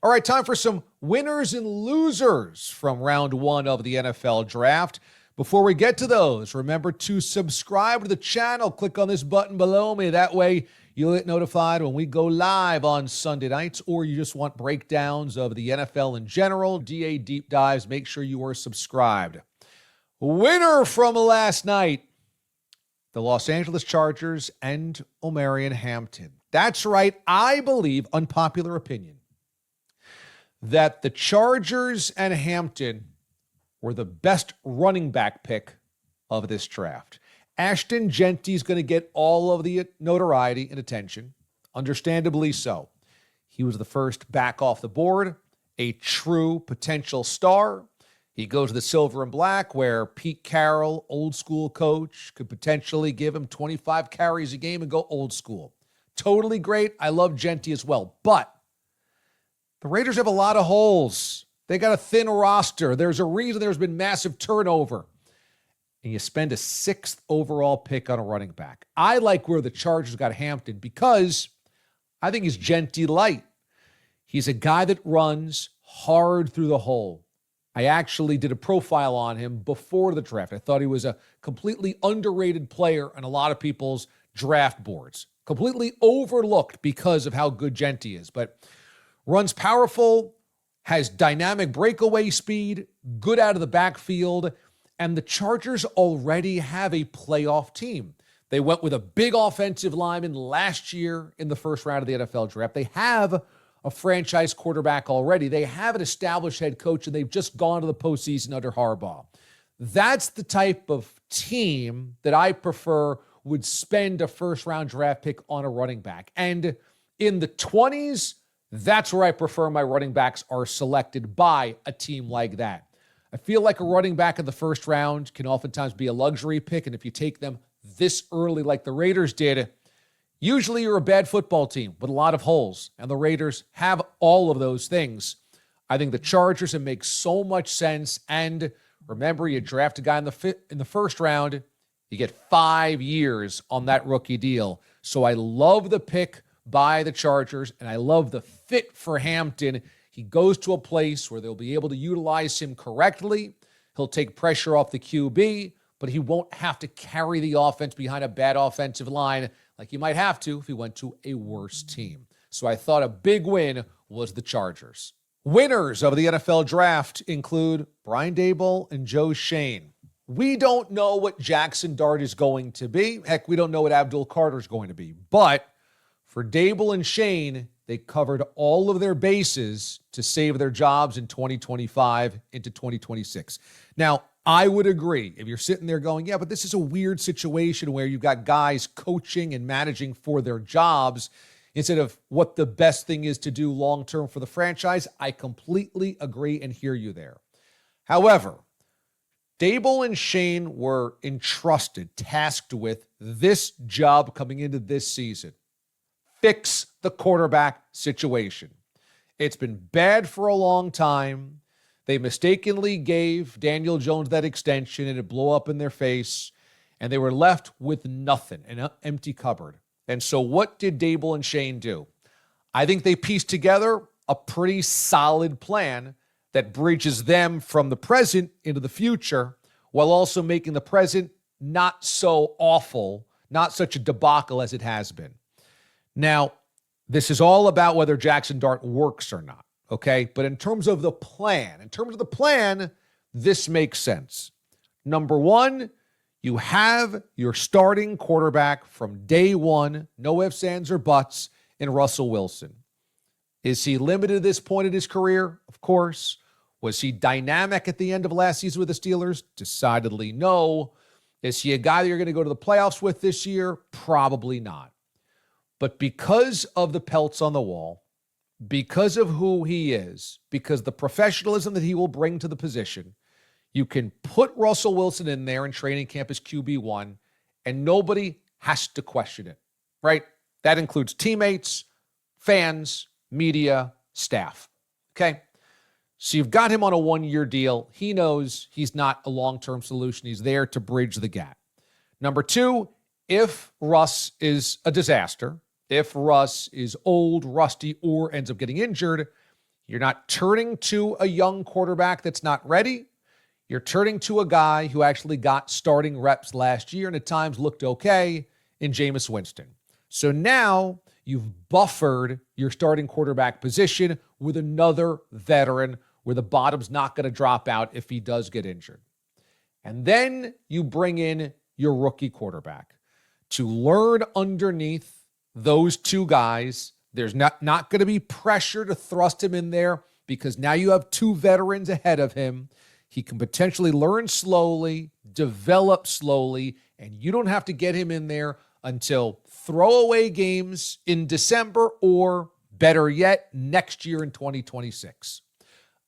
All right, time for some winners and losers from round one of the NFL draft. Before we get to those, remember to subscribe to the channel. Click on this button below me. That way you'll get notified when we go live on Sunday nights, or you just want breakdowns of the NFL in general, DA deep dives. Make sure you are subscribed. Winner from last night, the Los Angeles Chargers and Omarion Hampton. That's right. I believe, unpopular opinion, that the Chargers and Hampton were the best running back pick of this draft. Ashton Genty's going to get all of the notoriety and attention, understandably so. He was the first back off the board, a true potential star. He goes to the silver and black, where Pete Carroll, old school coach, could potentially give him 25 carries a game and go old school. Totally great. I love Genty as well. But the Raiders have a lot of holes. They got a thin roster. There's a reason there's been massive turnover. And you spend a 6th overall pick on a running back. I like where the Chargers got Hampton because I think he's Genty light. He's a guy that runs hard through the hole. I actually did a profile on him before the draft. I thought he was a completely underrated player on a lot of people's draft boards. Completely overlooked because of how good Genty is. But runs powerful, has dynamic breakaway speed, good out of the backfield, and the Chargers already have a playoff team. They went with a big offensive lineman last year in the first round of the NFL draft. They have a franchise quarterback already. They have an established head coach, and they've just gone to the postseason under Harbaugh. That's the type of team that I prefer would spend a first-round draft pick on a running back. And in the 20s, that's where I prefer my running backs are selected by a team like that. I feel like a running back in the first round can oftentimes be a luxury pick, and if you take them this early like the Raiders did, usually you're a bad football team with a lot of holes, and the Raiders have all of those things. I think the Chargers, it makes so much sense, and remember, you draft a guy in the first round, you get 5 years on that rookie deal. So I love the pick by the Chargers, and I love the fit for Hampton. He goes to a place where they'll be able to utilize him correctly. He'll take pressure off the QB, but he won't have to carry the offense behind a bad offensive line like he might have to if he went to a worse team. So I thought a big win was the Chargers. Winners of the NFL draft include Brian Daboll and Joe Schoen. We don't know what Jaxson Dart is going to be. Heck, we don't know what Abdul Carter is going to be. But for Daboll and Schoen, they covered all of their bases to save their jobs in 2025 into 2026. Now, I would agree if you're sitting there going, yeah, but this is a weird situation where you've got guys coaching and managing for their jobs instead of what the best thing is to do long-term for the franchise. I completely agree and hear you there. However, Daboll and Schoen were entrusted, tasked with this job coming into this season. Fix the quarterback situation. It's been bad for a long time. They mistakenly gave Daniel Jones that extension, and it blew up in their face, and they were left with nothing, an empty cupboard. And so what did Daboll and Schoen do? I think they pieced together a pretty solid plan that bridges them from the present into the future while also making the present not so awful, not such a debacle as it has been. Now, this is all about whether Jaxson Dart works or not, okay? But in terms of the plan, this makes sense. Number one, you have your starting quarterback from day one, no ifs, ands, or buts, in Russell Wilson. Is he limited at this point in his career? Of course. Was he dynamic at the end of last season with the Steelers? Decidedly no. Is he a guy that you're going to go to the playoffs with this year? Probably not. But because of the pelts on the wall, because of who he is, because the professionalism that he will bring to the position, you can put Russell Wilson in there in training camp as QB1, and nobody has to question it, right? That includes teammates, fans, media, staff, okay? So you've got him on a one-year deal. He knows he's not a long-term solution. He's there to bridge the gap. Number two, if Russ is a disaster, if Russ is old, rusty, or ends up getting injured, You're not turning to a young quarterback that's not ready. You're turning to a guy who actually got starting reps last year and at times looked okay in Jameis Winston. So now you've buffered your starting quarterback position with another veteran where the bottom's not going to drop out if he does get injured. And then you bring in your rookie quarterback to learn underneath those two guys. There's not going to be pressure to thrust him in there because now you have two veterans ahead of him. He can potentially learn slowly, develop slowly, and you don't have to get him in there until throwaway games in December or, better yet, next year in 2026.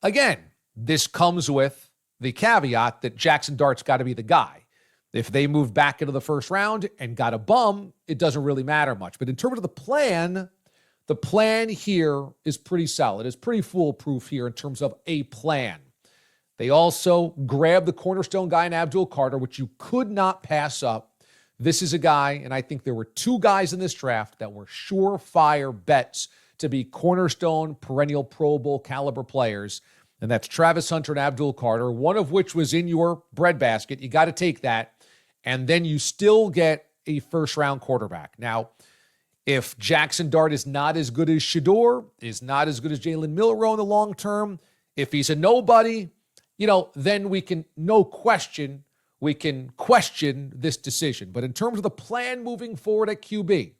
Again, this comes with the caveat that Jaxson Dart's got to be the guy. If they move back into the first round and got a bum, it doesn't really matter much. But in terms of the plan here is pretty solid. It's pretty foolproof here in terms of a plan. They also grabbed the cornerstone guy in Abdul Carter, which you could not pass up. This is a guy, and I think there were two guys in this draft that were surefire bets to be cornerstone, perennial Pro Bowl caliber players, and that's Travis Hunter and Abdul Carter, one of which was in your breadbasket. You got to take that, and then you still get a first-round quarterback. Now, if Jaxson Dart is not as good as Shedeur, is not as good as Jalen Milroe in the long term, if he's a nobody, then we can question this decision. But in terms of the plan moving forward at QB,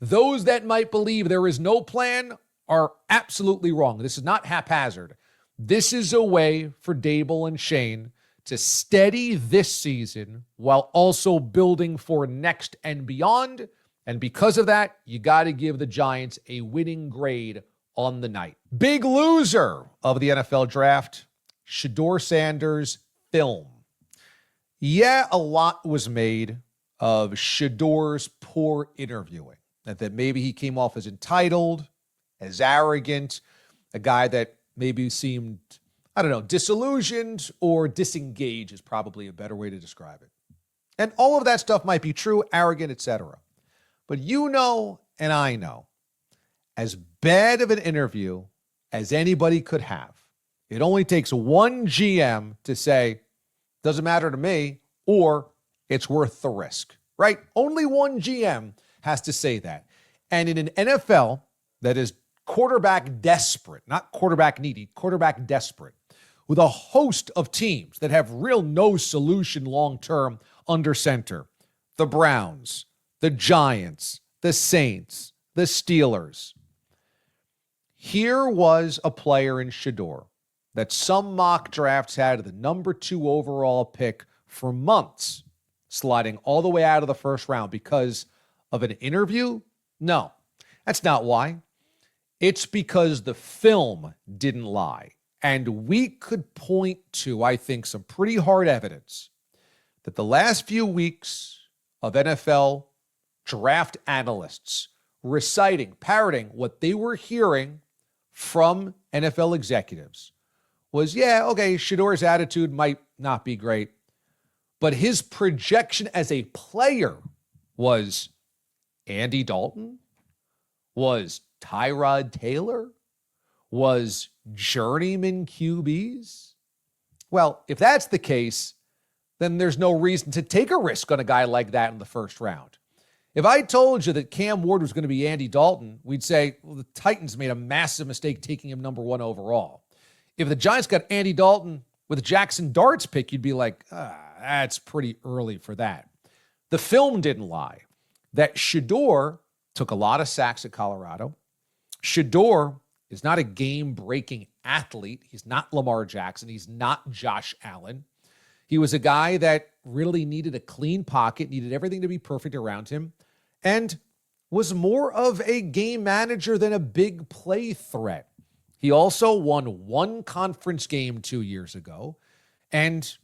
those that might believe there is no plan are absolutely wrong. This is not haphazard. This is a way for Dable and Shane to steady this season while also building for next and beyond. And because of that, you got to give the Giants a winning grade on the night. Big loser of the NFL draft, Shedeur Sanders film. Yeah, a lot was made of Shedeur's poor interviewing. That maybe he came off as entitled, as arrogant, a guy that maybe seemed, disillusioned or disengaged is probably a better way to describe it. And all of that stuff might be true, arrogant, etc. But and I know, as bad of an interview as anybody could have, it only takes one GM to say, doesn't matter to me, or it's worth the risk, right? Only one GM has to say that. And in an NFL that is quarterback desperate, not quarterback needy, quarterback desperate, with a host of teams that have real no solution long-term under center, the Browns, the Giants, the Saints, the Steelers. Here was a player in Shedeur that some mock drafts had the number 2 overall pick for months, sliding all the way out of the first round because of an interview? No, that's not why. It's because the film didn't lie. And we could point to, I think, some pretty hard evidence that the last few weeks of NFL draft analysts parroting what they were hearing from NFL executives was, Shedeur's attitude might not be great, but his projection as a player was Andy Dalton, was Tyrod Taylor, was journeyman QBs. Well, if that's the case, then there's no reason to take a risk on a guy like that in the first round. If I told you that Cam Ward was going to be Andy Dalton, we'd say, well, the Titans made a massive mistake taking him number 1 overall. If the Giants got Andy Dalton with Jaxson Dart's pick, you'd be like, that's pretty early for that. The film didn't lie. That Shedeur took a lot of sacks at Colorado. Shedeur is not a game-breaking athlete. He's not Lamar Jackson. He's not Josh Allen. He was a guy that really needed a clean pocket, needed everything to be perfect around him, and was more of a game manager than a big play threat. He also won one conference game 2 years ago. And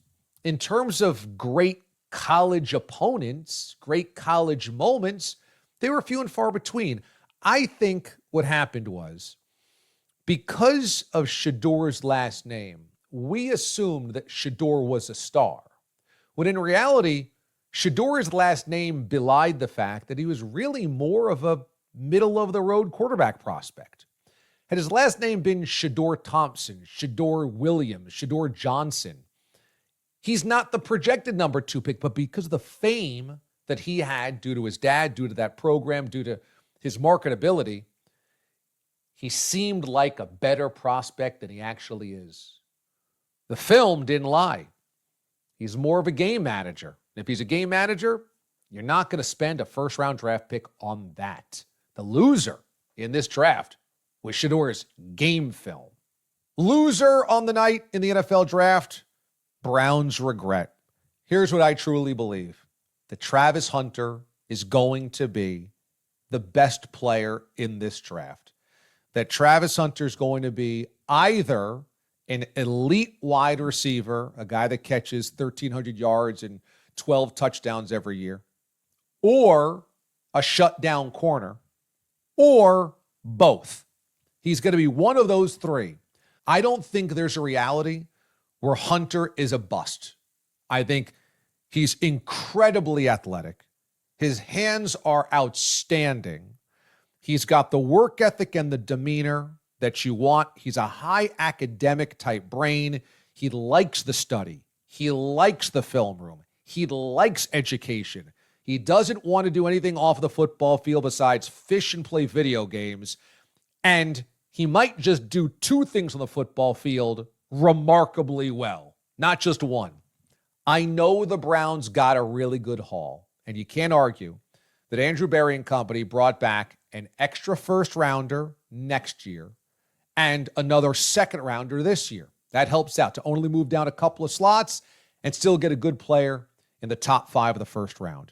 in terms of great college opponents, great college moments, they were few and far between. I think what happened was, because of Shedeur's last name, we assumed that Shedeur was a star, when in reality, Shedeur's last name belied the fact that he was really more of a middle-of-the-road quarterback prospect. had his last name been Shedeur Thompson, Shedeur Williams, Shedeur Johnson, he's not the projected number 2 pick, but because of the fame that he had due to his dad, due to that program, due to his marketability, he seemed like a better prospect than he actually is. The film didn't lie. He's more of a game manager. If he's a game manager, you're not going to spend a first-round draft pick on that. The loser in this draft was Shedeur's game film. Loser on the night in the NFL draft, Browns regret. Here's what I truly believe. That Travis Hunter is going to be the best player in this draft. That Travis Hunter is going to be either an elite wide receiver, a guy that catches 1,300 yards and 12 touchdowns every year, or a shutdown corner, or both. He's going to be one of those three. I don't think there's a reality where Hunter is a bust. I think he's incredibly athletic. His hands are outstanding. He's got the work ethic and the demeanor that you want. He's a high academic type brain. He likes the study. He likes the film room. He likes education. He doesn't want to do anything off the football field besides fish and play video games. And he might just do 2 things on the football field remarkably well, not just one. I know the Browns got a really good haul, and you can't argue that Andrew Berry and company brought back an extra first rounder next year and another second rounder this year. That helps out to only move down a couple of slots and still get a good player in the top 5 of the first round.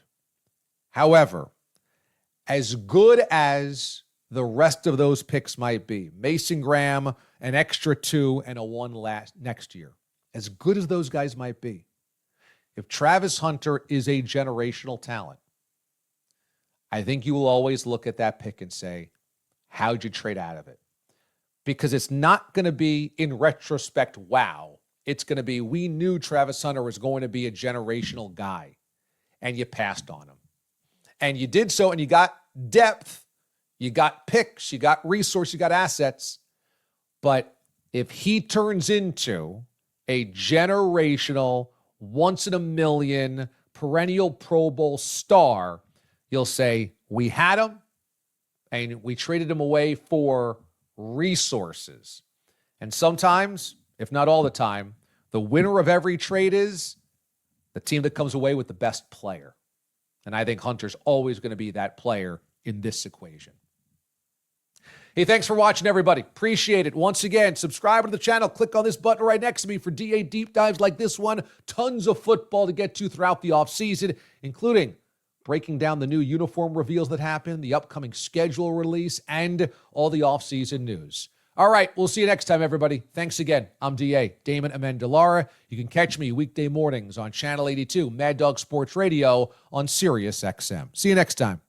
However, as good as the rest of those picks might be, Mason Graham, an extra 2 and a 1 next year, as good as those guys might be, if Travis Hunter is a generational talent, I think you will always look at that pick and say, how'd you trade out of it? Because it's not going to be, in retrospect, wow. It's going to be, we knew Travis Hunter was going to be a generational guy, and you passed on him. And you did so, and you got depth, you got picks, you got resources, you got assets. But if he turns into a generational, once-in-a-million, perennial Pro Bowl star, you'll say, we had him, and we traded him away for resources. And sometimes, if not all the time, the winner of every trade is the team that comes away with the best player. And I think Hunter's always going to be that player in this equation. Hey, thanks for watching, everybody. Appreciate it. Once again, subscribe to the channel. Click on this button right next to me for DA deep dives like this one. Tons of football to get to throughout the offseason, including breaking down the new uniform reveals that happen, the upcoming schedule release, and all the offseason news. All right, we'll see you next time, everybody. Thanks again. I'm DA, Damon Amendolara. You can catch me weekday mornings on Channel 82, Mad Dog Sports Radio on Sirius XM. See you next time.